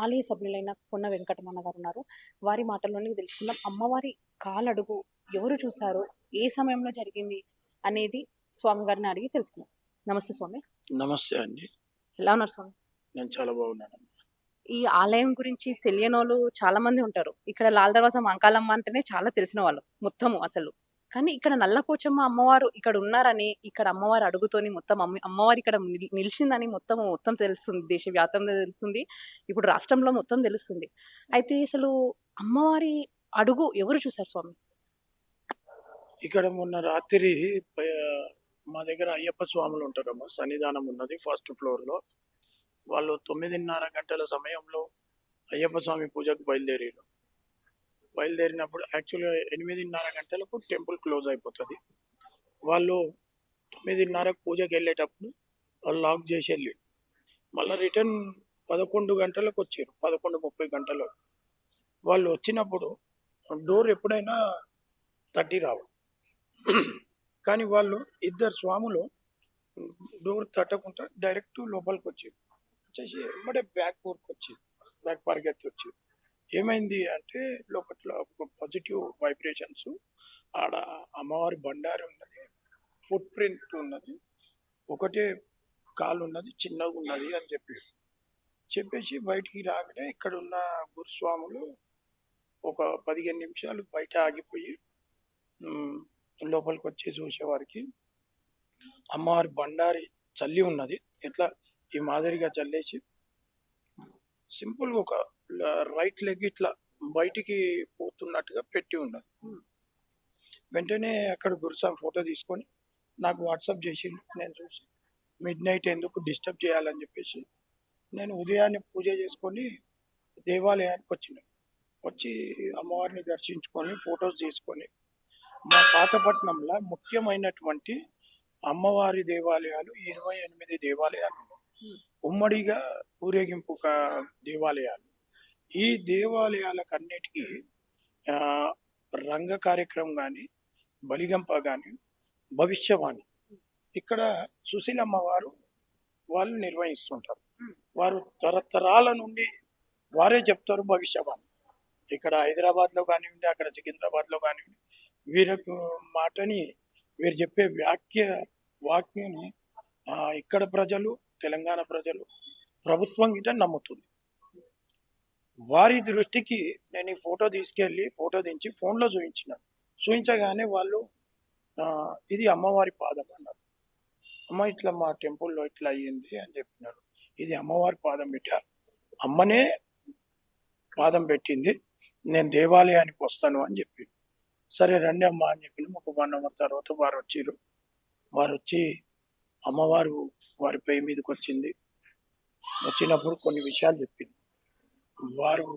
ఆలయ సభ్యులైన పొన్న వెంకటరమణ గారు ఉన్నారు. వారి మాటల్లోనే తెలుసుకుందాం. అమ్మవారి కాలడుగు ఎవరు చూసారో, ఏ సమయంలో జరిగింది అనేది స్వామి గారిని అడిగి తెలుసుకుందాం. నమస్తే స్వామి. నమస్తే అండి. ఎలా ఉన్నారు స్వామి? నేను చాలా బాగున్నాను. ఈ ఆలయం గురించి తెలియనోళ్ళు చాలా మంది ఉంటారు. ఇక్కడ లాల్ దర్వాజా మంకాలమ్మ అంటేనే చాలా తెలిసిన వాళ్ళు మొత్తము అసలు. కానీ ఇక్కడ నల్లపోచమ్మ అమ్మవారు ఇక్కడ ఉన్నారని, ఇక్కడ అమ్మవారి అడుగుతోని మొత్తం అమ్మవారు ఇక్కడ నిలిచిందని మొత్తం తెలుస్తుంది. దేశవ్యాప్తంగా తెలుస్తుంది. ఇప్పుడు రాష్ట్రంలో మొత్తం తెలుస్తుంది. అయితే అసలు అమ్మవారి అడుగు ఎవరు చూసారు స్వామి? ఇక్కడ మొన్న రాత్రి మా దగ్గర అయ్యప్ప స్వాములు ఉంటారమ్మా. సన్నిధానం ఉన్నది ఫస్ట్ ఫ్లోర్లో. వాళ్ళు 9:30 గంటల సమయంలో అయ్యప్ప స్వామి పూజకు బయలుదేరినప్పుడు యాక్చువల్గా 8:30 గంటలకు టెంపుల్ క్లోజ్ అయిపోతుంది. వాళ్ళు 9:30కు పూజకి వెళ్ళేటప్పుడు వాళ్ళు లాక్ చేసి వెళ్ళి మళ్ళీ రిటర్న్ 11 గంటలకు వచ్చారు. 11:30 గంటలు వాళ్ళు వచ్చినప్పుడు డోర్ ఎప్పుడైనా తట్టి రావు. కానీ వాళ్ళు ఇద్దరు స్వాములు డోర్ తట్టకుండా డైరెక్ట్ లోపలికి వచ్చేసి ఎమ్మడే బ్యాక్ పరిగెత్తి వచ్చి ఏమైంది అంటే లోపల పాజిటివ్ వైబ్రేషన్స్, ఆడ అమ్మవారి బండారి ఉన్నది, ఫుట్ ప్రింట్ ఉన్నది, ఒకటే కాలు ఉన్నది, చిన్నగా ఉన్నది అని చెప్పేసి బయటికి రాగానే ఇక్కడ ఉన్న గురుస్వాములు ఒక 15 నిమిషాలు బయట ఆగిపోయి లోపలికి వచ్చి చూసేవారికి అమ్మవారి బండారి చల్లి ఉన్నది. ఇట్లా ఈ మాదిరిగా చల్లేసి సింపుల్గా ఒక రైట్ లెగ్ ఇట్లా బయటికి పోతున్నట్టుగా పెట్టి ఉన్నది. వెంటనే అక్కడ గురుస్వామి ఫోటో తీసుకొని నాకు వాట్సాప్ చేసి నేను చూసి మిడ్నైట్ ఎందుకు డిస్టర్బ్ చేయాలని చెప్పేసి నేను ఉదయాన్నే పూజ చేసుకొని దేవాలయానికి వచ్చి అమ్మవారిని దర్శించుకొని ఫొటోస్ తీసుకొని మా పాతపట్నంలో ముఖ్యమైనటువంటి అమ్మవారి దేవాలయాలు 28 దేవాలయాలు ఉమ్మడిగా ఊరేగింపు దేవాలయాలు. ఈ దేవాలయాలకన్నిటికీ రంగ కార్యక్రమం కానీ, బలిగంప కానీ, భవిష్యవాణి ఇక్కడ సుశీలమ్మ వారు వాళ్ళు నిర్వహిస్తుంటారు. వారు తరతరాల నుండి వారే చెప్తారు భవిష్యవాణి. ఇక్కడ హైదరాబాద్లో కానివ్వండి, అక్కడ సికింద్రాబాద్లో కానివ్వండి, వీరి మాటని వీరు చెప్పే వాక్యని ఇక్కడ ప్రజలు, తెలంగాణ ప్రజలు, ప్రభుత్వం గిట్ట నమ్ముతుంది. వారి దృష్టికి నేను ఈ ఫోటో తీసుకెళ్ళి ఫోటో దించి ఫోన్లో చూపించగానే వాళ్ళు ఇది అమ్మవారి పాదం అన్నారు. అమ్మ ఇట్లా మా టెంపుల్లో ఇట్లా అయ్యింది అని చెప్పినారు. ఇది అమ్మవారి పాదం బిడ్డ, అమ్మనే పాదం పెట్టింది, నేను దేవాలయానికి వస్తాను అని చెప్పి సరే రండి అమ్మ అని చెప్పిన ఒక 1 hour తర్వాత వారు వచ్చి అమ్మవారు వారి పై మీదకి వచ్చినప్పుడు కొన్ని విషయాలు చెప్పింది. వారు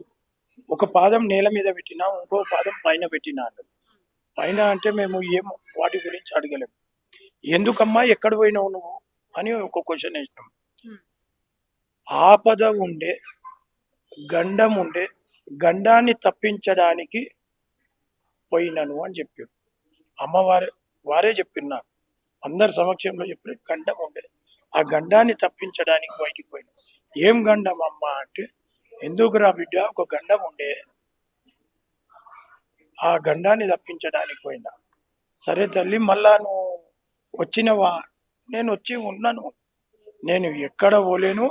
ఒక పాదం నేల మీద పెట్టినా, ఇంకో పాదం పైన పెట్టినా అన్నది. పైన అంటే మేము ఏమో వాటి గురించి అడగలేము. ఎందుకమ్మా ఎక్కడ పోయినావు నువ్వు అని ఒక క్వశ్చన్ వేసినాం. ఆపద ఉండే, గండం ఉండే, గండాన్ని తప్పించడానికి పోయినను అని చెప్పారు. వారే చెప్పిన్నారు, అందరి సమక్షంలో చెప్పారు. గండం ఉండే, ఆ గండాన్ని తప్పించడానికి బయటికి పోయినా. ఏం గండం అమ్మ అంటే, ఎందుకురా బిడ్డ ఒక గండం ఉండే, ఆ గండాన్ని తప్పించడానికి పోయినా. సరే తల్లి మళ్ళా నువ్వు వచ్చినవా? నేను వచ్చి ఉన్నాను, నేను ఎక్కడ పోలేను,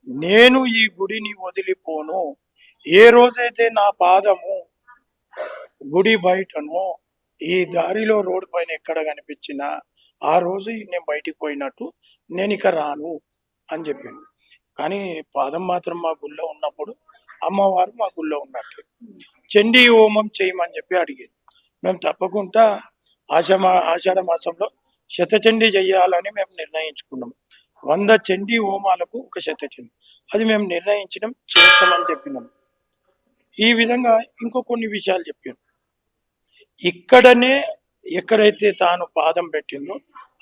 నేను ఈ గుడిని వదిలిపోను. ఏ రోజైతే నా పాదము గుడి బయటను ఈ దారిలో రోడ్డు పైన ఎక్కడ కనిపించినా ఆ రోజు నేను బయటికి పోయినట్టు, నేను ఇక రాను అని చెప్పింది. కానీ పాదం మాత్రం మా గుళ్ళో ఉన్నప్పుడు అమ్మవారు మా గుళ్ళో ఉన్నట్టు. చండీ హోమం చేయమని చెప్పి అడిగేది. మేము తప్పకుండా ఆషాఢ మాసంలో శతచండీ చెయ్యాలని మేము నిర్ణయించుకున్నాం. 100 చండీ హోమాలకు ఒక శతచండీ, అది మేము నిర్ణయించడం చేస్తామని చెప్పినాం. ఈ విధంగా ఇంకో కొన్ని విషయాలు చెప్పారు. ఇక్కడనే ఎక్కడైతే తాను పాదం పెట్టిందో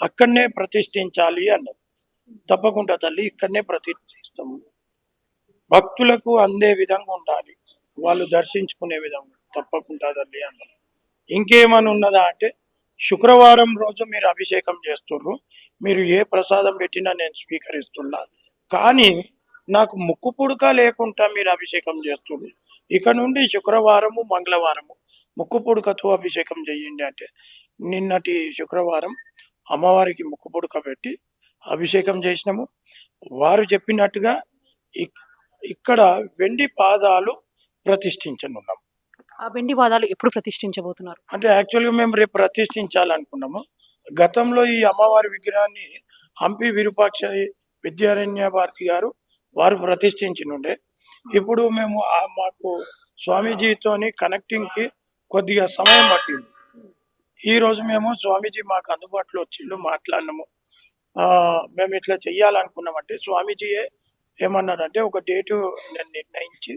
అక్కడనే ప్రతిష్ఠించాలి అన్నది. తప్పకుండా తల్లి ఇక్కడనే ప్రతిష్ఠిస్తాము, భక్తులకు అందే విధంగా ఉండాలి, వాళ్ళు దర్శించుకునే విధంగా తప్పకుండా తల్లి అన్నది. ఇంకేమని ఉన్నదా అంటే, శుక్రవారం రోజు మీరు అభిషేకం చేస్తున్నారు, మీరు ఏ ప్రసాదం పెట్టినా నేను స్వీకరిస్తున్నా, కానీ నాకు ముక్కు పుడక లేకుండా మీరు అభిషేకం చేస్తున్నారు. ఇక నుండి శుక్రవారము, మంగళవారము ముక్కు పుడకతో అభిషేకం చేయండి అంటే, నిన్నటి శుక్రవారం అమ్మవారికి ముక్కు పుడక పెట్టి అభిషేకం చేసినాము. వారు చెప్పినట్టుగా ఇక్ ఇక్కడ వెండి పాదాలు ప్రతిష్ఠించనున్నాం. ఆ వెండి పాదాలు ఎప్పుడు ప్రతిష్ఠించబోతున్నారు? అంటే యాక్చువల్‌గా మేము రేపు ప్రతిష్ఠించాలనుకున్నాము. గతంలో ఈ అమ్మవారి విగ్రహాన్ని హంపి విరూపాక్ష విద్యారణ్య భారతి గారు వారు ప్రతిష్ఠించినుండే. ఇప్పుడు మేము మాకు స్వామీజీతోని కనెక్టింగ్‌కి కొద్దిగా సమయం పట్టింది. ఈరోజు మేము స్వామీజీ మాకు అందుబాటులో వచ్చిండు, మాట్లాడినాము. మేము ఇట్లా చెయ్యాలనుకున్నామంటే స్వామీజీయే ఏమన్నారంటే, ఒక డేటు నేను నిర్ణయించి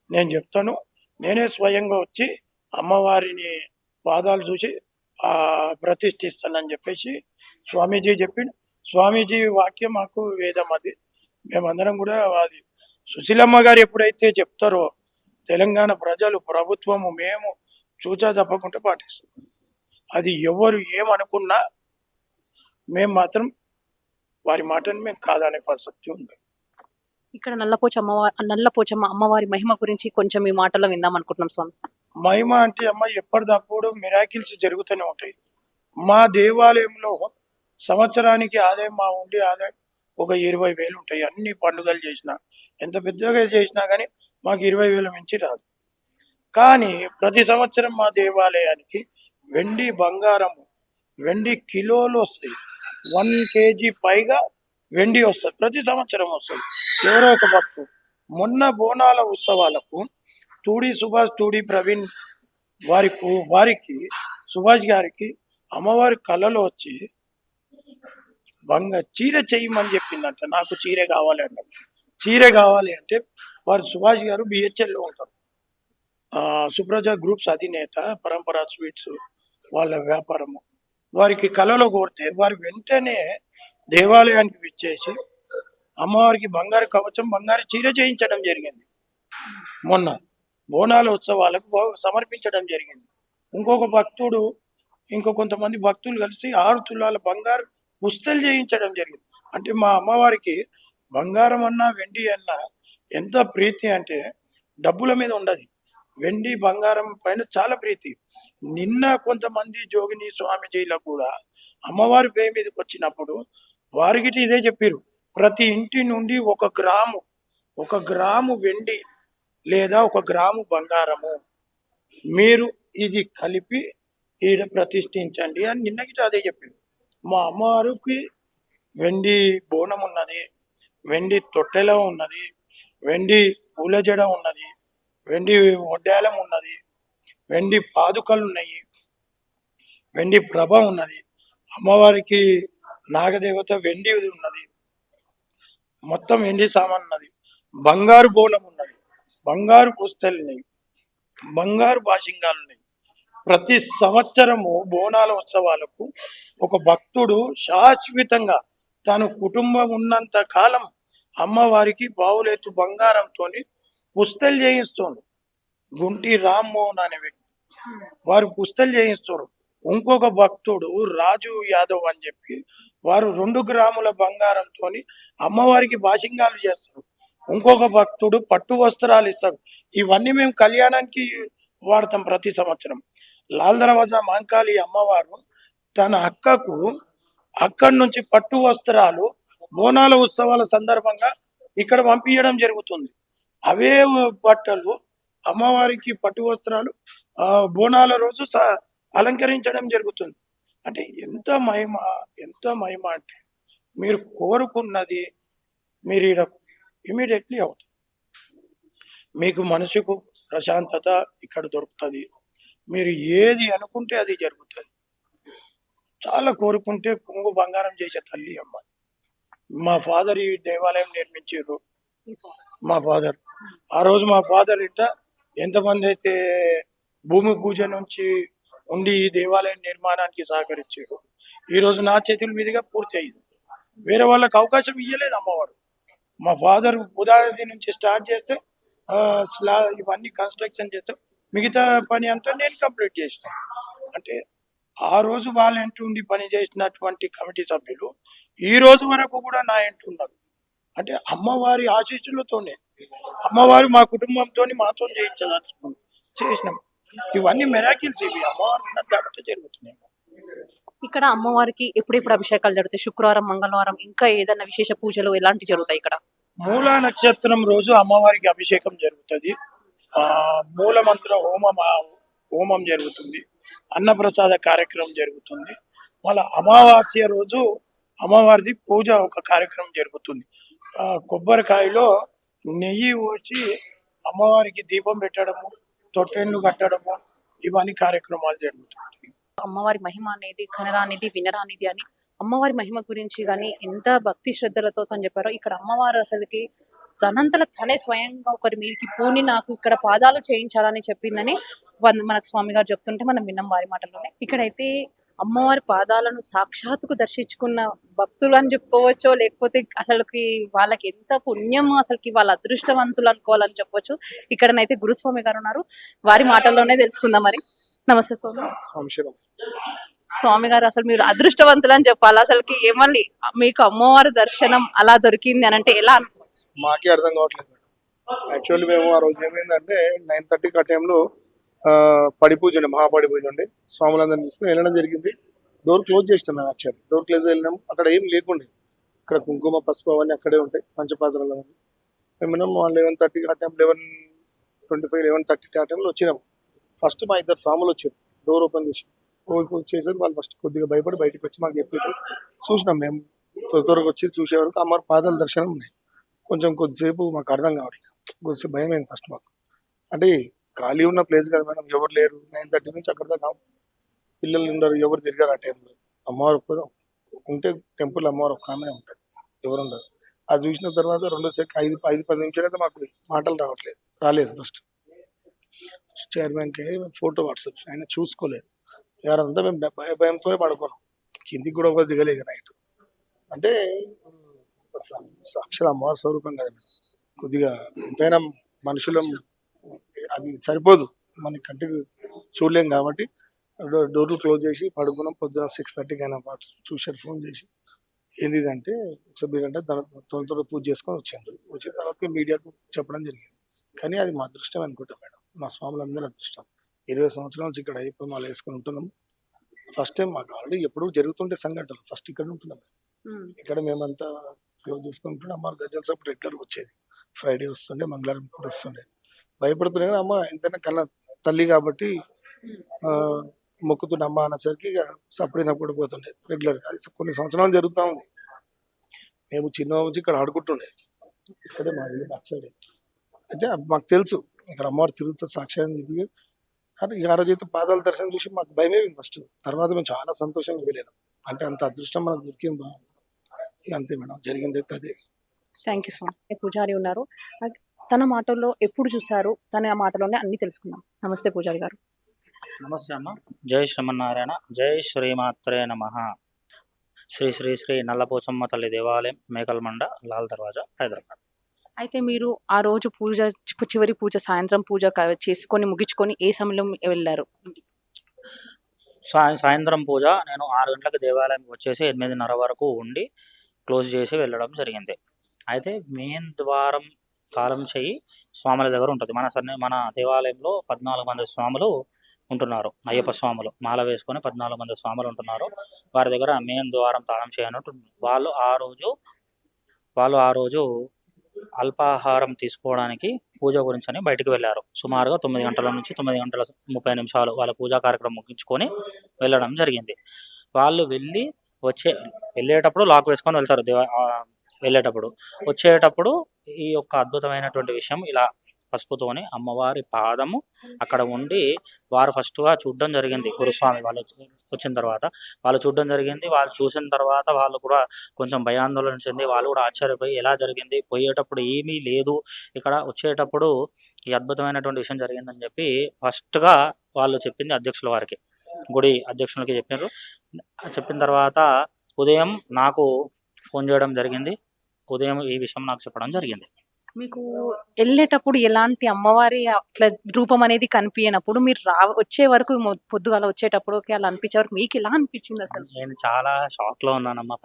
నేను చెప్తాను. నేనే స్వయంగా వచ్చి అమ్మవారిని పాదాలు చూసి ప్రతిష్ఠిస్తానని చెప్పేసి స్వామీజీ చెప్పిండు. స్వామీజీ వాక్యం మాకు వేదం అది. మేమందరం కూడా అది సుశీలమ్మ గారు ఎప్పుడైతే చెప్తారో తెలంగాణ ప్రజలు, ప్రభుత్వము, మేము చూచా తప్పకుండా పాటిస్తాం. అది ఎవరు ఏమనుకున్నా మేము మాత్రం వారి మాటని మేము కాదనే పరిస్థితి ఉంది. ఇక్కడ నల్లపోచమ్మ అమ్మవారి మహిమ గురించి కొంచెం మీ మాటల్లో విందాం అనుకుంటున్నాం స్వామి. మహిమ అంటే అమ్మ ఎప్పటికప్పుడు మిరాకిల్స్ జరుగుతూనే ఉంటాయి. మా దేవాలయంలో సంవత్సరానికి ఆదాయం మా ఉండే ఆదాయం ఒక 20,000 ఉంటాయి. అన్ని పండుగలు చేసినా, ఎంత పెద్దగా చేసినా కానీ మాకు 20,000 మించి రాదు. కానీ ప్రతి సంవత్సరం మా దేవాలయానికి వెండి, బంగారము, వెండి కిలోలు వస్తాయి. 1 కేజీ పైగా వెండి వస్తుంది. ప్రతి సంవత్సరం వస్తుంది. ఎవరో ఒక భక్తుడు మొన్న బోనాల ఉత్సవాలకు తూడి ప్రవీణ్ వారికి సుభాష్ గారికి అమ్మవారి కళలో వచ్చి చీర చేయమని చెప్పిందంట. నాకు చీర కావాలి అన్నారు. చీర కావాలి అంటే వారు సుభాష్ గారు బిహెచ్ఎల్లో ఉంటారు. సుప్రజ గ్రూప్స్ అధినేత, పరంపర స్వీట్స్ వాళ్ళ వ్యాపారము. వారికి కళలో కోరితే వారు వెంటనే దేవాలయానికి విచ్చేసి అమ్మవారికి బంగారు కవచం, బంగారు చీర చేయించడం జరిగింది. మొన్న బోనాల ఉత్సవాలకు సమర్పించడం జరిగింది. ఇంకో కొంతమంది భక్తులు కలిసి 6 తులాల బంగారు పుస్తలు చేయించడం జరిగింది. అంటే మా అమ్మవారికి బంగారం అన్నా, వెండి అన్నా ఎంత ప్రీతి అంటే డబ్బుల మీద ఉండదు. వెండి, బంగారం పైన చాలా ప్రీతి. నిన్న కొంతమంది జోగిని స్వామీజీలకు కూడా అమ్మవారి పేరు మీదకి వచ్చినప్పుడు వారికి ఇదే చెప్పారు. ప్రతి ఇంటి నుండి 1 గ్రాము వెండి లేదా 1 గ్రాము బంగారము మీరు ఇది కలిపి ఈడ ప్రతిష్ఠించండి అని నిన్నగిట అదే చెప్పారు. మా అమ్మవారికి వెండి బోనం ఉన్నది, వెండి తొట్టెల ఉన్నది, వెండి పూల జడ ఉన్నది, వెండి వడ్డాలం ఉన్నది, వెండి పాదుకలు ఉన్నాయి, వెండి ప్రభ ఉన్నది. అమ్మవారికి నాగదేవత వెండి ఉన్నది, మొత్తం వెండి సామాన్ ఉన్నది. బంగారు బోనం ఉన్నది, బంగారు పుస్తలు ఉన్నాయి, బంగారు బాసింగాలు ఉన్నాయి. ప్రతి సంవత్సరము బోనాల ఉత్సవాలకు ఒక భక్తుడు శాశ్వతంగా తన కుటుంబం ఉన్నంత కాలం అమ్మవారికి పావులెత్తు బంగారంతో పుస్తలు చేయిస్తుండ్రు. గుంటి రామ్మోహన్ అనే వ్యక్తి వారు పుస్తలు చేయిస్తారు. ఇంకొక భక్తుడు రాజు యాదవ్ అని చెప్పి వారు 2 గ్రాముల బంగారంతో అమ్మవారికి బాసింగాలు చేస్తారు. ఇంకొక భక్తుడు పట్టు వస్త్రాలు ఇస్తాడు. ఇవన్నీ మేము కళ్యాణానికి వాడతాం ప్రతి సంవత్సరం. లాల్ దర్వాజా మహంకాళి అమ్మవారు తన అక్కకు అక్కడి నుంచి పట్టు వస్త్రాలు బోనాల ఉత్సవాల సందర్భంగా ఇక్కడ పంపించడం జరుగుతుంది. అవే బట్టలు అమ్మవారికి పట్టు వస్త్రాలు బోనాల రోజు అలంకరించడం జరుగుతుంది. అంటే ఎంత మహిమ అంటే మీరు కోరుకున్నది మీరు ఈడ ఇమీడియట్లీ అవుతుంది. మీకు మనసుకు ప్రశాంతత ఇక్కడ దొరుకుతుంది. మీరు ఏది అనుకుంటే అది జరుగుతుంది. చాలా కోరుకుంటే కొంగు బంగారం చేసే తల్లి అమ్మ. మా ఫాదర్ ఈ దేవాలయం నిర్మించారు. మా ఫాదర్ ఆ రోజు మా ఫాదర్ ఇంట ఎంతమంది అయితే భూమి పూజ నుంచి ఉండి ఈ దేవాలయం నిర్మాణానికి సహకరించారు. ఈరోజు నా చేతుల మీదుగా పూర్తి అయింది. వేరే వాళ్ళకి అవకాశం ఇవ్వలేదు అమ్మవారు. మా ఫాదర్ ఉదాహరణ నుంచి స్టార్ట్ చేస్తే ఇవన్నీ కన్స్ట్రక్షన్ చేస్తే మిగతా పని అంతా నేను కంప్లీట్ చేసిన. అంటే ఆ రోజు వాళ్ళ ఇంటి ఉండి పని చేసినటువంటి కమిటీ సభ్యులు ఈ రోజు వరకు కూడా నా ఇంటి ఉన్నారు. అంటే అమ్మవారి ఆశీస్సులతోనే అమ్మవారు మా కుటుంబంతో మాతో చేయించదలుచుకున్నాం, చేసినాం. ఇవన్నీ మెరాకిల్స్, ఇవి అమ్మవారు ఉన్నది కాబట్టి జరుగుతున్నాయి. ఇక్కడ అమ్మవారికి ఎప్పుడెప్పుడు అభిషేకాలు జరుగుతాయి? శుక్రవారం, మంగళవారం, ఇంకా ఏదైనా విశేష పూజలు ఎలాంటివి జరుగుతాయి ఇక్కడ? మూలా నక్షత్రం రోజు అమ్మవారికి అభిషేకం జరుగుతుంది. మూలమంత్ర హోమం జరుగుతుంది. అన్నప్రసాద కార్యక్రమం జరుగుతుంది. మళ్ళీ అమావాస్య రోజు అమ్మవారిది పూజ ఒక కార్యక్రమం జరుగుతుంది. కొబ్బరికాయలో నెయ్యి పోసి అమ్మవారికి దీపం పెట్టడము, తొట్టెళ్ళు కట్టడము, ఇవన్నీ కార్యక్రమాలు జరుగుతుంది. అమ్మవారి మహిమ అనేది కనరానిది వినరానిది అని అమ్మవారి మహిమ గురించి కానీ ఎంత భక్తి శ్రద్ధలతో తను చెప్పారో, ఇక్కడ అమ్మవారు అసలుకి తనంతట తనే స్వయంగా ఒకరి మీదకి పూని నాకు ఇక్కడ పాదాలు చేయించాలని చెప్పిందని మనకు స్వామి గారు చెప్తుంటే మనం విన్నాం వారి మాటల్లోనే. ఇక్కడైతే అమ్మవారి పాదాలను సాక్షాత్తుకు దర్శించుకున్న భక్తులు అని చెప్పుకోవచ్చో, లేకపోతే అసలుకి వాళ్ళకి ఎంత పుణ్యం, అసలుకి వాళ్ళ అదృష్టవంతులు అనుకోవాలని చెప్పొచ్చు. ఇక్కడనైతే గురుస్వామి గారు ఉన్నారు, వారి మాటల్లోనే తెలుసుకుందాం. మరి నమస్తే స్వామి. సంశయం స్వామి గారు, అసలు మీరు అదృష్టవంతులు అని చెప్పాలి. అసలుకి ఏమని మీకు అమ్మవారి దర్శనం అలా దొరికింది అని అంటే ఎలా అనుకోవచ్చు? మాకే అర్థం కావట్లేదు మేడం. యాక్చువల్లీ మేము ఆ రోజు ఏమైందంటే 9:30 ఆ టైంలో పడి పూజ ఉండే, మహాపడి పూజ ఉండే, స్వాములందరినీ తీసుకుని వెళ్ళడం జరిగింది. డోర్ క్లోజ్ చేసినాం మేము. యాక్చువల్లీ డోర్ క్లోజ్ వెళ్ళినాము, అక్కడ ఏం లేకుండే. ఇక్కడ కుంకుమ పసుపు అవన్నీ అక్కడే ఉంటాయి, పంచపాత్రలు అవన్నీ. మేము 11:30 ఆ టైం, 11:25, 11:30 ఆ టైంలో వచ్చినాము. ఫస్ట్ మా ఇద్దరు స్వాములు వచ్చారు, డోర్ ఓపెన్ చేసి చేశారు. వాళ్ళు ఫస్ట్ కొద్దిగా భయపడి బయటకు వచ్చి మాకు చెప్పారు. చూసినాం మేము, త్వరగా వచ్చి చూసే వరకు అమ్మవారి పాదాల దర్శనం ఉన్నాయి. కొంచెం కొద్దిసేపు మాకు అర్థం కావట్లేదు, కొద్దిసేపు భయం అయింది ఫస్ట్ మాకు. అంటే ఖాళీ ఉన్న ప్లేస్ కదా మేడం, ఎవరు లేరు. 9:30 నుంచి అక్కడ దాకా పిల్లలు ఉండరు, ఎవరు తిరిగారు ఆ టైంలో. అమ్మవారు ఉంటే టెంపుల్ అమ్మవారు ఒక ఆమె ఉంటుంది, ఎవరు ఉండరు. అది చూసిన తర్వాత 5-10 నిమిషాలు అయితే మాకు మాటలు రాలేదు. ఫస్ట్ చైర్మన్కి ఫోటో వాట్సాప్, ఆయన చూసుకోలేదు. ఎవరంతా మేము భయంతోనే పడుకున్నాం, కిందికి కూడా ఒక దిగలేదు నైట్. అంటే సాక్షాత్ అమ్మవారి స్వరూపం కదా మేడం. కొద్దిగా ఎంతైనా మనుషులం అది సరిపోదు, మన కంటికి చూడలేం కాబట్టి డోర్లు క్లోజ్ చేసి పడుకున్నాం. పొద్దున 6:30కి అయినా చూసారు, ఫోన్ చేసి ఏంది అంటే ఒకసారి మీరంటే తొందరగా పూజ చేసుకొని వచ్చాను. వచ్చిన తర్వాత మీడియాకు చెప్పడం జరిగింది. కానీ అది మా అదృష్టం అనుకుంటాం మేడం, మా స్వాములందరూ అదృష్టం. 20 సంవత్సరాల నుంచి ఇక్కడ అయిపోయి మాల వేసుకొని ఉంటున్నాం. ఫస్ట్ టైం మాకు ఆల్రెడీ ఎప్పుడు జరుగుతుంటే సంఘటనలు, ఫస్ట్ ఇక్కడ ఉంటున్నాం. ఇక్కడ మేమంతా క్లోజ్ చేసుకుని ఉంటుండే. అమ్మ గజల్ సప్పుడు రెగ్యులర్గా వచ్చేది, ఫ్రైడే వస్తుండే, మంగళవారం కూడా వస్తుండే. భయపడుతుండే కానీ అమ్మ ఎంతైనా కన్నా తల్లి కాబట్టి మొక్కుతుండే అమ్మ అనేసరికి ఇక సపడినప్పుడు పోతుండే రెగ్యులర్గా. అది కొన్ని సంవత్సరాలు జరుగుతూ ఉంది. మేము చిన్న నుంచి ఇక్కడ ఆడుకుంటుండే, ఇక్కడే మా ఇల్లు బ్యాక్ సైడ్. అయితే మాకు తెలుసు ఇక్కడ అమ్మవారు తిరుగుతూ సాక్ష్యాన్ని చెప్పి. ఆ రోజు అయితే పాదాల దర్శనం చూసి మాకు భయమే ఫస్ట్. తర్వాత మేము చాలా సంతోషంగా వెళ్ళాం. అంటే అంత అదృష్టం మనకు దొరికింది, బాగుంది. ఇక అంతే మేడం, జరిగింది అయితే అదే. Thank you so much. పూజారి ఉన్నారు, తన మాటల్లో ఎప్పుడు చూసారు, తన మాటలోనే అన్ని తెలుసుకుందాం. నమస్తే పూజారి గారు. నమస్తే అమ్మ. జై శ్రీమన్నారాయణ, జై శ్రీమాత్రే నమః. శ్రీ శ్రీ శ్రీ నల్లపోచమ్మ తల్లి దేవాలయం, మేకల్మండ, లాల్ దర్వాజా, హైదరాబాద్. అయితే మీరు ఆ రోజు పూజ, చివరి పూజ, సాయంత్రం పూజ చేసుకొని ముగించుకొని ఏ సమయంలో వెళ్ళారు? సాయంత్రం పూజ నేను 6 గంటలకు దేవాలయంకి వచ్చేసి 8:30 వరకు ఉండి క్లోజ్ చేసి వెళ్ళడం జరిగింది. అయితే మెయిన్ ద్వారం తాళం చెయ్యి స్వాముల దగ్గర ఉంటుంది. మన దేవాలయంలో 14 మంది స్వాములు ఉంటున్నారు, అయ్యప్ప స్వాములు మాల వేసుకొని 14 మంది స్వాములు ఉంటున్నారు. వారి దగ్గర మెయిన్ ద్వారం తాళం చేయనట్టు వాళ్ళు ఆ రోజు అల్పాహారం తీసుకోవడానికి పూజ గురించి అని బయటికి వెళ్ళారు. సుమారుగా 9 గంటల నుంచి 9:30 వాళ్ళ పూజా కార్యక్రమం ముగించుకొని వెళ్ళడం జరిగింది. వాళ్ళు వెళ్ళేటప్పుడు లాక్ వేసుకొని వెళ్తారు. వెళ్ళేటప్పుడు వచ్చేటప్పుడు ఈ యొక్క అద్భుతమైనటువంటి విషయం ఇలా పసుపుతోని అమ్మవారి పాదము అక్కడ ఉండి వారు ఫస్ట్గా చూడడం జరిగింది. గురుస్వామి వాళ్ళు వచ్చిన తర్వాత వాళ్ళు చూడడం జరిగింది. వాళ్ళు చూసిన తర్వాత వాళ్ళు కూడా కొంచెం భయాందోళన చెంది వాళ్ళు కూడా ఆశ్చర్యపోయి ఎలా జరిగింది, పోయేటప్పుడు ఏమీ లేదు, ఇక్కడ వచ్చేటప్పుడు ఈ అద్భుతమైనటువంటి విషయం జరిగిందని చెప్పి ఫస్ట్గా వాళ్ళు చెప్పింది అధ్యక్షుల వారికి, గుడి అధ్యక్షులకి చెప్పారు. చెప్పిన తర్వాత ఉదయం నాకు ఫోన్ చేయడం జరిగింది. ఉదయం ఈ విషయం నాకు చెప్పడం జరిగింది. మీకు ఎళ్ళేటప్పుడు ఎలాంటి అమ్మవారి అట్లా రూపం అనేది కనిపియనప్పుడు మీరు వచ్చే వరకు పొద్దుగాల వచ్చేటప్పుడుకి అలా అనిపించే వరకు మీకెలా అనిపించిందసలు? నేను చాలా షాక్‌లో ఉన్నానమ్మా.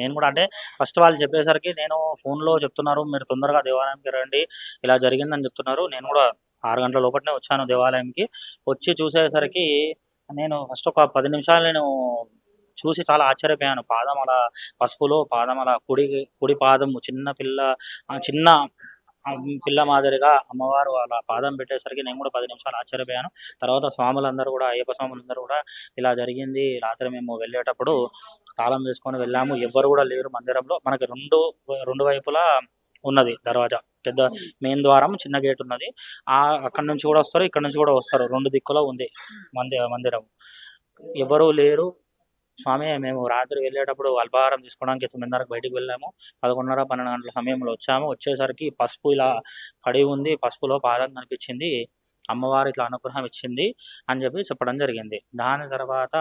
నేను గూడా అంటే ఫస్ట్ వాళ్ళు చెప్పేసరికి నేను ఫోన్‌లో చెప్తున్నారు, "మీరు తొందరగా దేవాలయంకి రండి. ఇలా జరిగిందని" చెప్తున్నారు. నేను గూడా 6 గంటల లోపటనే వచ్చాను దేవాలయంకి. వచ్చి చూసేసరికి నేను ఫస్ట్ ఒక 10 నిమిషాలు చూసి చాలా ఆశ్చర్యపోయాను. పాదం అలా పసుపులో పాదం అలా కుడి పాదం చిన్న పిల్ల మాదిరిగా అమ్మవారు అలా పాదం పెట్టేసరికి నేను కూడా 10 నిమిషాలు ఆశ్చర్యపోయాను. తర్వాత స్వాములందరూ గూడా అయ్యప్ప స్వాములందరూ గూడా ఇలా జరిగింది. రాత్రి మేము వెళ్ళేటప్పుడు తాళం వేసుకొని వెళ్ళాము. ఎవ్వరు గూడా లేరు మందిరంలో. మనకి రెండు వైపులా ఉన్నది దర్వాజా. పెద్ద మెయిన్ ద్వారం, చిన్న గేట్ ఉన్నది. అక్కడి నుంచి గూడా వస్తారు, ఇక్కడి నుంచి గూడా వస్తారు. 2 దిక్కులా ఉంది మందిరం. ఎవ్వరూ లేరు. స్వామి మేము రాత్రి వెళ్ళేటప్పుడు అల్పాహారం తీసుకోవడానికి 9:30కి బయటికి వెళ్ళాము. 11:30, 12 గంటల సమయంలో వచ్చాము. వచ్చేసరికి పసుపు ఇలా పడి ఉంది. పసుపులో పాదం కనిపించింది. అమ్మవారు ఇట్లా అనుగ్రహం ఇచ్చింది అని చెప్పడం జరిగింది. దాని తర్వాత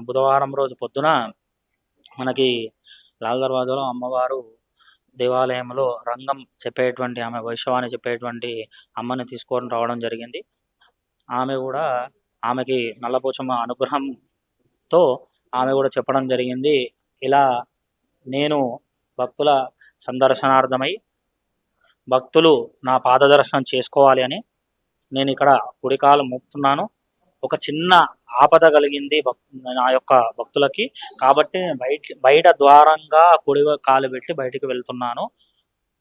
బుధవారం రోజు పొద్దున మనకి లాల్ దర్వాజాలో అమ్మవారు దేవాలయంలో రంగం చెప్పేటువంటి ఆమె వైశ్యవాణి చెప్పేటువంటి అమ్మని తీసుకొని రావడం జరిగింది. ఆమెకి నల్లపోచమ్మ అనుగ్రహంతో ఆమె కూడా చెప్పడం జరిగింది. ఇలా నేను భక్తుల సందర్శనార్థమై భక్తులు నా పాద దర్శనం చేసుకోవాలి అని నేను ఇక్కడ కుడికాలు మోపుతున్నాను. ఒక చిన్న ఆపద కలిగింది నా యొక్క భక్తులకి. కాబట్టి బయట ద్వారంగా కుడి కాలు పెట్టి బయటికి వెళ్తున్నాను.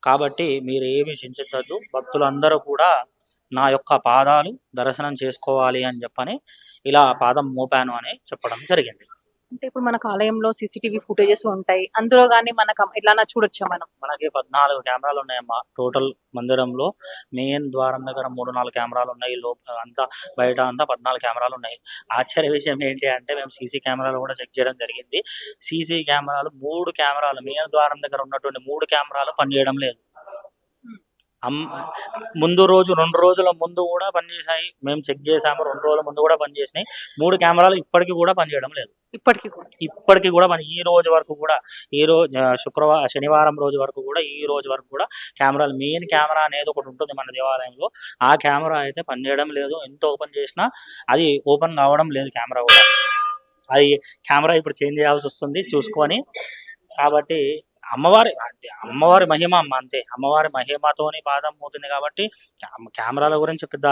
కాబట్టి మీరు ఏమి చింతించద్దు. భక్తులందరూ కూడా నా యొక్క పాదాలు దర్శనం చేసుకోవాలి అని చెప్పని ఇలా పాదం మోపాను అని చెప్పడం జరిగింది. అంటే ఇప్పుడు మనకు ఆలయంలో సీసీటీవీ ఫుటేజెస్ ఉంటాయి. అందులో గాని మనకు ఎలానా చూడొచ్చా మనం? మనకి 14 కెమెరాలు ఉన్నాయమ్మా టోటల్ మందిరంలో. మెయిన్ ద్వారం దగ్గర 3, 4 కెమెరాలు ఉన్నాయి. అంతా బయట అంతా 14 కెమెరాలు ఉన్నాయి. ఆశ్చర్య విషయం ఏంటి అంటే మేము సీసీ కెమెరాలు కూడా చెక్ చేయడం జరిగింది. సీసీ కెమెరాలు 3 కెమెరాలు మెయిన్ ద్వారం దగ్గర ఉన్నటువంటి 3 కెమెరాలు పనిచేయడం లేదు. ముందు రోజు 2 రోజుల ముందు కూడా పనిచేసాయి. మేము చెక్ చేసాము. 2 రోజుల ముందు కూడా పనిచేసినాయి. 3 కెమెరాలు ఇప్పటికి కూడా పనిచేయడం లేదు. ఇప్పటికి కూడా ఈ రోజు వరకు కూడా శనివారం రోజు వరకు కూడా ఈ రోజు వరకు కూడా కెమెరాలు మెయిన్ కెమెరా అనేది ఒకటి ఉంటుంది మన దేవాలయంలో. ఆ కెమెరా అయితే పనిచేయడం లేదు. ఎంత ఓపెన్ చేసినా అది ఓపెన్ కావడం లేదు కెమెరా కూడా. అది కెమెరా ఇప్పుడు చేంజ్ చేయాల్సి వస్తుంది చూసుకొని. కాబట్టి అమ్మవారి మహిమ అమ్మ అంతే. అమ్మవారి మహిమతోని పాదం మోతుంది కాబట్టి కెమెరాల గురించి పెద్ద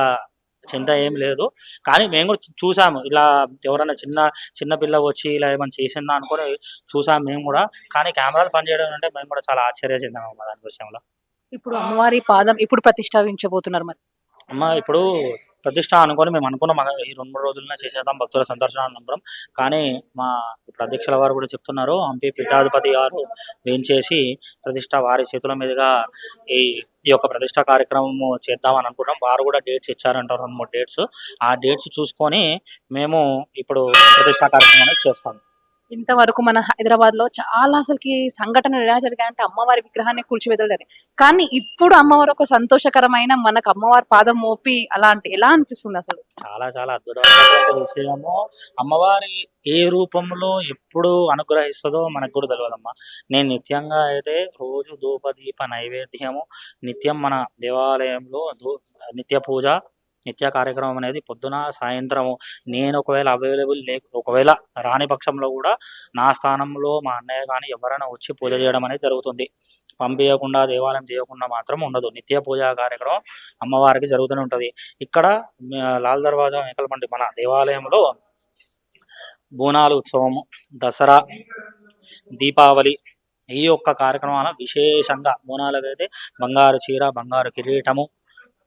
చింత ఏం లేదు. కానీ మేము కూడా చూసాము. ఇలా ఎవరైనా చిన్న పిల్ల వచ్చి ఇలా ఏమైనా చేసిందా అనుకొని చూసాము మేము కూడా. కానీ కెమెరాలు పనిచేయడం అంటే మేము కూడా చాలా ఆశ్చర్య చెందాము దాని విషయంలో. ఇప్పుడు అమ్మవారి పాదం ఎప్పుడు ప్రతిష్ఠాపించబోతున్నారు మరి? అమ్మ ఇప్పుడు ప్రతిష్ట అనుకొని మేము అనుకున్నాం ఈ 2-3 రోజులనే చేసేద్దాం భక్తుల సందర్శనానంతరం. కానీ మా ఇప్పుడు అధ్యక్షుల వారు కూడా చెప్తున్నారు, హంపి పీఠాధిపతి గారు వేంచేసి ప్రతిష్ట వారి చేతుల మీదుగా ఈ యొక్క ప్రతిష్ట కార్యక్రమం చేద్దామని అనుకున్నాం. వారు కూడా డేట్స్ ఇచ్చారంటారు, 2-3 డేట్స్. ఆ డేట్స్ చూసుకొని మేము ఇప్పుడు ప్రతిష్ట కార్యక్రమం అనేది చేస్తాం. ఇంతవరకు మన హైదరాబాద్ లో చాలా అసలుకి సంఘటనలు ఎలా జరిగాయంటే అమ్మవారి విగ్రహాన్ని కూల్చివేదలే. కానీ ఇప్పుడు అమ్మవారు ఒక సంతోషకరమైన మనకు అమ్మవారి పాదం మోపి ఎలా అనిపిస్తుంది అసలు? చాలా చాలా అద్భుతమైన విషయము. అమ్మవారి ఏ రూపంలో ఎప్పుడు అనుగ్రహిస్తుందో మనకు కూడా తెలియదమ్మా. నేను నిత్యంగా అయితే రోజు ధూప దీప నైవేద్యము నిత్యం మన దేవాలయంలో నిత్య పూజ నిత్య కార్యక్రమం అనేది పొద్దున సాయంత్రము. నేను ఒకవేళ ఒకవేళ రాని పక్షంలో కూడా నా స్థానంలో మా అన్నయ్య కానీ ఎవరైనా వచ్చి పూజ చేయడం అనేది జరుగుతుంది. పంపించకుండా దేవాలయం చేయకుండా మాత్రం ఉండదు. నిత్య పూజా కార్యక్రమం అమ్మవారికి జరుగుతూనే ఉంటుంది. ఇక్కడ లాల్ దర్వాజా మేకలమండి మన దేవాలయంలో బోనాలు ఉత్సవము, దసరా, దీపావళి ఈ యొక్క కార్యక్రమాల విశేషంగా బోనాలకైతే బంగారు చీర, బంగారు కిరీటము,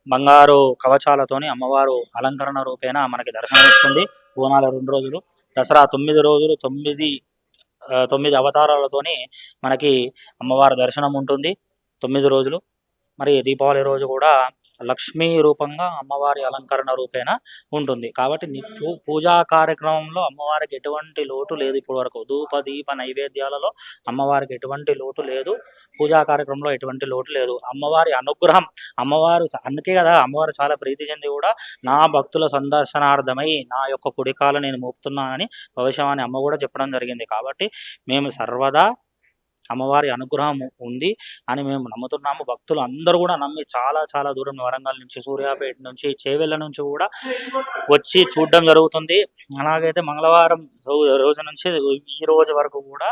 బంగారు కవచాలతోని అమ్మవారు అలంకరణ రూపేణ మనకి దర్శనమిస్తుంది. బోనాల 2 రోజులు, దసరా 9 రోజులు, 9 అవతారాలతోని మనకి అమ్మవారి దర్శనం ఉంటుంది 9 రోజులు. మరి దీపావళి రోజు కూడా లక్ష్మీ రూపంగా అమ్మవారి అలంకరణ రూపేణ ఉంటుంది. కాబట్టి పూజా కార్యక్రమంలో అమ్మవారికి ఎటువంటి లోటు లేదు. ఇప్పటి వరకు ధూప దీప నైవేద్యాలలో అమ్మవారికి ఎటువంటి లోటు లేదు. పూజా కార్యక్రమంలో ఎటువంటి లోటు లేదు. అమ్మవారి అనుగ్రహం, అందుకే కదా అమ్మవారు చాలా ప్రీతి చెంది కూడా నా భక్తుల సందర్శనార్థమై నా యొక్క కుడికాలు నేను మోపుతున్నానని భవిష్యవాణి అమ్మ కూడా చెప్పడం జరిగింది. కాబట్టి మేము సర్వదా అమ్మవారి అనుగ్రహం ఉంది అని మేము నమ్ముతున్నాము. భక్తులు అందరూ కూడా నమ్మి చాలా చాలా దూరం వరంగల్ నుంచి, సూర్యాపేట నుంచి, చేవెళ్ళ నుంచి కూడా వచ్చి చూడడం జరుగుతుంది. అలాగైతే మంగళవారం రోజు నుంచి ఈ రోజు వరకు కూడా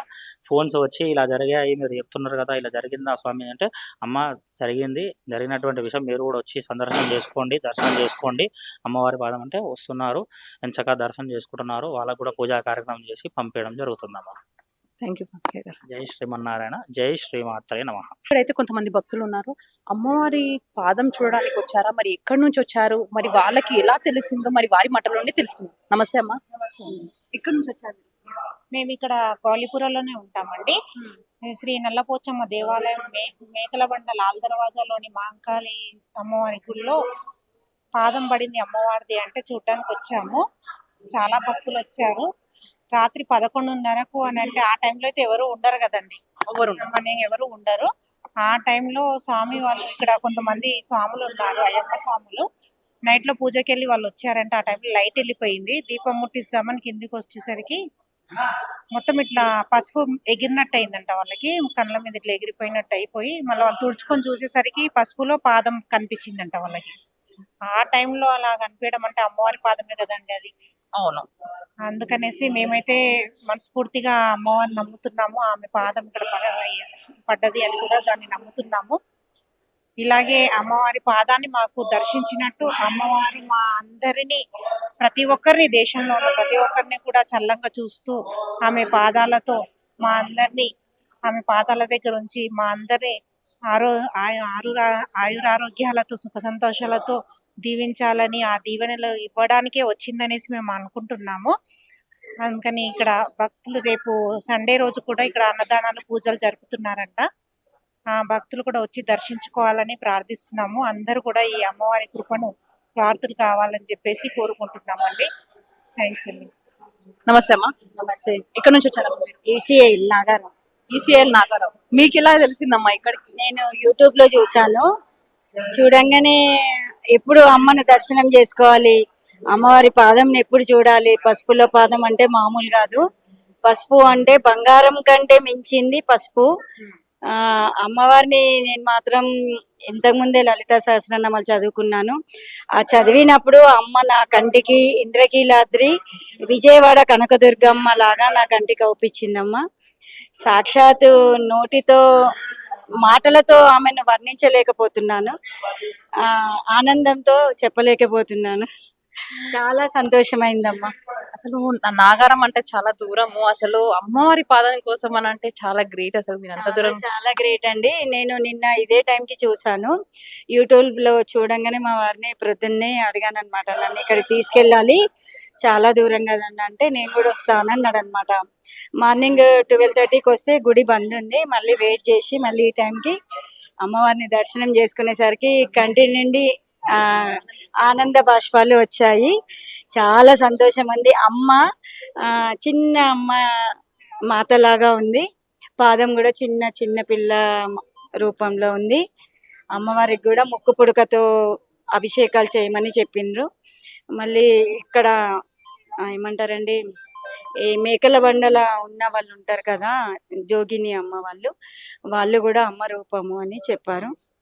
ఫోన్స్ వచ్చి ఇలా జరిగాయి, మీరు చెప్తున్నారు కదా ఇలా జరిగిందా స్వామి అంటే, అమ్మ జరిగినటువంటి విషయం మీరు కూడా వచ్చి దర్శనం చేసుకోండి అమ్మవారి పాదం అంటే వస్తున్నారు, ఎంచక్కా దర్శనం చేసుకుంటున్నారు. వాళ్ళకు కూడా పూజా కార్యక్రమం చేసి పంపించడం జరుగుతుందమ్మా. థ్యాంక్ యూ స్వామి గారు. జై శ్రీమన్నారాయణ, జై శ్రీమాత్రే నమః. ఇక్కడైతే కొంతమంది భక్తులు ఉన్నారు. అమ్మవారి పాదం చూడడానికి వచ్చారా? మరి ఎక్కడి నుంచి వచ్చారు? మరి వాళ్ళకి ఎలా తెలిసిందో మరి వారి మాటల్లోనే తెలుసుకుందాం. నమస్తే అమ్మా. ఎక్కడి నుంచి వచ్చారు? మేము ఇక్కడ గౌలిపురంలోనే ఉంటామండి. శ్రీ నల్లపోచమ్మ దేవాలయం మేకలబండ లాల్ దర్వాజాలోని మాంకాళి అమ్మవారి గుడిలో పాదం పడింది అమ్మవారిది అంటే చూడడానికి వచ్చాము. చాలా భక్తులు వచ్చారు. రాత్రి 11:30కు అని అంటే ఆ టైంలో అయితే ఎవరు ఉండరు కదండి, ఎవరు ఉండరు. ఆ టైంలో స్వామి వాళ్ళు ఇక్కడ కొంతమంది స్వాములు ఉన్నారు, అయ్యప్ప స్వాములు. నైట్ లో పూజకి వెళ్ళి వాళ్ళు వచ్చారంటే ఆ టైంలో లైట్ వెళ్ళిపోయింది. దీపం ముట్టిస్తామని కిందికి వచ్చేసరికి మొత్తం ఇట్లా పసుపు ఎగిరినట్టు అయిందంట వాళ్ళకి, కళ్ళ మీద ఇట్లా ఎగిరిపోయినట్టు అయిపోయి మళ్ళీ వాళ్ళు తుడుచుకొని చూసేసరికి పసుపులో పాదం కనిపించిందంట వాళ్ళకి. ఆ టైంలో అలా కనిపించడం అంటే అమ్మవారి పాదమే కదండి అది. అవును. అందుకనేసి మేమైతే మనస్ఫూర్తిగా అమ్మవారిని నమ్ముతున్నాము. ఆమె పాదం ఇక్కడ పడ్డది అని కూడా దాన్ని నమ్ముతున్నాము. ఇలాగే అమ్మవారి పాదాన్ని మాకు దర్శించినట్టు అమ్మవారు మా అందరినీ, ప్రతి ఒక్కరిని, దేశంలో ఉన్న ప్రతి ఒక్కరిని కూడా చల్లంగా చూస్తూ ఆమె పాదాలతో మా అందరినీ, ఆమె పాదాల దగ్గర ఉంచి మా అందరినీ ఆయురారోగ్యాలతో సుఖ సంతోషాలతో దీవించాలని, ఆ దీవెనలు ఇవ్వడానికే వచ్చిందనేసి మేము అనుకుంటున్నాము. అందుకని ఇక్కడ భక్తులు రేపు సండే రోజు కూడా ఇక్కడ అన్నదానాలు పూజలు జరుపుతున్నారంట. ఆ భక్తులు కూడా వచ్చి దర్శించుకోవాలని ప్రార్థిస్తున్నాము. అందరూ కూడా ఈ అమ్మవారి కృపను ప్రార్థనలు కావాలని చెప్పేసి కోరుకుంటున్నామండి. థ్యాంక్స్ అండి. నమస్తే అమ్మా. నమస్తే. ఎక్కడి నుంచి వచ్చారమ్మా మీరు? ఈసీఐ నాగారం. ఈసీఎల్ నాగారావు. మీకు ఎలా తెలిసిందమ్మా ఇక్కడికి? నేను యూట్యూబ్ లో చూసాను. చూడంగానే ఎప్పుడు అమ్మను దర్శనం చేసుకోవాలి, అమ్మవారి పాదం ఎప్పుడు చూడాలి. పసుపులో పాదం అంటే మామూలు కాదు. పసుపు అంటే బంగారం కంటే మించింది పసుపు. అమ్మవారిని నేను మాత్రం ఇంతకుముందే లలితా సహస్రనామాలు చదువుకున్నాను. ఆ చదివినప్పుడు అమ్మ నా కంటికి ఇంద్రకీలాద్రి, విజయవాడ కనకదుర్గమ్మ లాగా నా కంటికి అవుపించిందమ్మ. సాక్షాత్ నోటితో మాటలతో ఆమెను వర్ణించలేకపోతున్నాను, ఆనందంతో చెప్పలేకపోతున్నాను. చాలా సంతోషమైందమ్మా. అసలు నాగారం అంటే చాలా దూరము. అసలు అమ్మవారి పాదం కోసం అని అంటే చాలా గ్రేట్. అసలు మీరు అంత దూరం. చాలా గ్రేట్ అండి. నేను నిన్న ఇదే టైంకి చూసాను. యూట్యూబ్ లో చూడంగానే మా వారిని ప్రొద్దున్నే అడిగాను అనమాట, నన్ను ఇక్కడికి తీసుకెళ్ళాలి, చాలా దూరం కదండి అంటే, నేను కూడా వస్తాను అన్నాడు అనమాట. మార్నింగ్ 12:30కి వస్తే గుడి బంద్ ఉంది. మళ్ళీ వెయిట్ చేసి మళ్ళీ ఈ టైంకి అమ్మవారిని దర్శనం చేసుకునేసరికి కంటి నుండి ఆనంద బాష్పాలు వచ్చాయి. చాలా సంతోషం ఉంది. అమ్మ చిన్న అమ్మ మాతలాగా ఉంది. పాదం కూడా చిన్న చిన్న పిల్ల రూపంలో ఉంది. అమ్మవారికి కూడా ముక్కు పుడకతో అభిషేకాలు చేయమని చెప్పిండ్రు. మళ్ళీ ఇక్కడ ఏమంటారండి, ఈ మేకల బండల ఉన్న వాళ్ళు ఉంటారు కదా, జోగిని అమ్మ వాళ్ళు కూడా అమ్మ రూపము అని చెప్పారు.